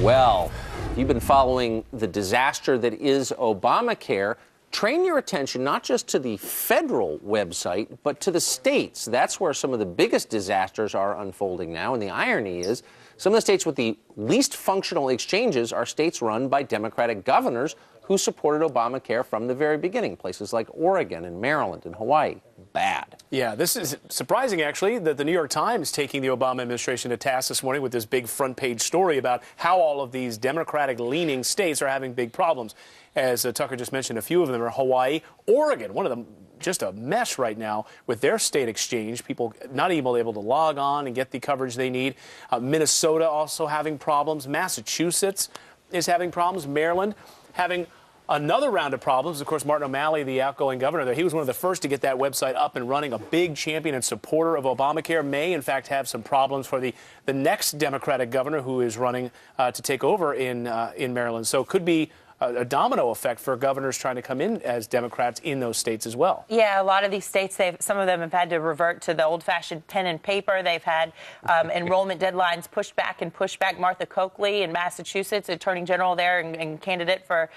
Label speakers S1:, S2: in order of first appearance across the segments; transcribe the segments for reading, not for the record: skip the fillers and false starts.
S1: Well, if you've been following the disaster that is Obamacare, train your attention not just to the federal website, but to the states. That's where some of the biggest disasters are unfolding now. And the irony is, some of the states with the least functional exchanges are states run by Democratic governors who supported Obamacare from the very beginning. Places like Oregon and Maryland and Hawaii. Bad.
S2: Yeah, this is surprising, actually, that the New York Times taking the Obama administration to task this morning with this big front page story about how all of these Democratic-leaning states are having big problems. As Tucker just mentioned, a few of them are Hawaii, Oregon, one of them just a mess right now with their state exchange, people not even able to log on and get the coverage they need. Minnesota also having problems. Massachusetts is having problems. Maryland having another round of problems. Of course, Martin O'Malley, the outgoing governor there, he was one of the first to get that website up and running. A big champion and supporter of Obamacare may, in fact, have some problems for the next Democratic governor who is running to take over in Maryland. So it could be a domino effect for governors trying to come in as Democrats in those states as well.
S3: Yeah, a lot of these states, some of them have had to revert to the old-fashioned pen and paper. They've had enrollment deadlines pushed back and pushed back. Martha Coakley in Massachusetts, Attorney General there and candidate for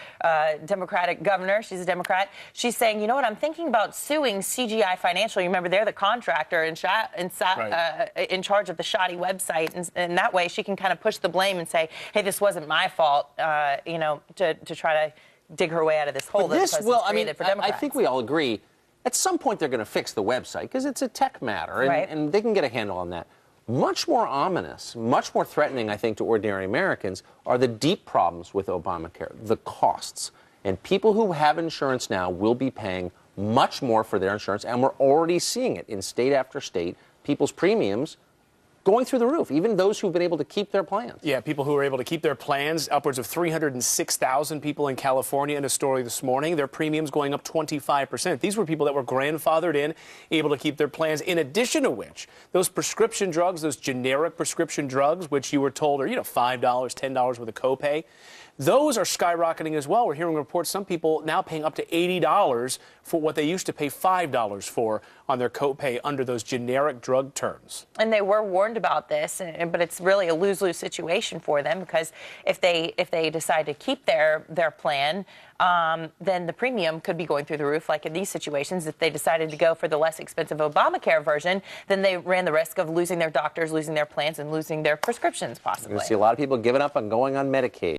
S3: Democratic governor. She's a Democrat. She's saying, you know what, I'm thinking about suing CGI Financial. You remember they're the contractor in charge of the shoddy website. And that way she can kind of push the blame and say, hey, this wasn't my fault, you know, to try to dig her way out of this hole.
S1: But this, well, I mean, I think we all agree, at some point they're going to fix the website because it's a tech matter, and,
S3: right,
S1: and they can get a handle on that. Much more ominous, much more threatening, I think, to ordinary Americans are the deep problems with Obamacare, the costs. And people who have insurance now will be paying much more for their insurance, and we're already seeing it in state after state. People's premiums going through the roof, even those who've been able to keep their plans.
S2: Yeah, people who are able to keep their plans, upwards of 306,000 people in California in a story this morning, their premiums going up 25%. These were people that were grandfathered in, able to keep their plans, in addition to which, those prescription drugs, those generic prescription drugs, which you were told are, you know, $5, $10 with a copay, those are skyrocketing as well. We're hearing reports some people now paying up to $80 for what they used to pay $5 for on their copay under those generic drug terms.
S3: And they were warned about this, but it's really a lose-lose situation for them, because if they decide to keep their plan, then the premium could be going through the roof. Like in these situations, if they decided to go for the less expensive Obamacare version, then they ran the risk of losing their doctors, losing their plans, and losing their prescriptions possibly.
S1: You're going to see a lot of people giving up on going on Medicaid.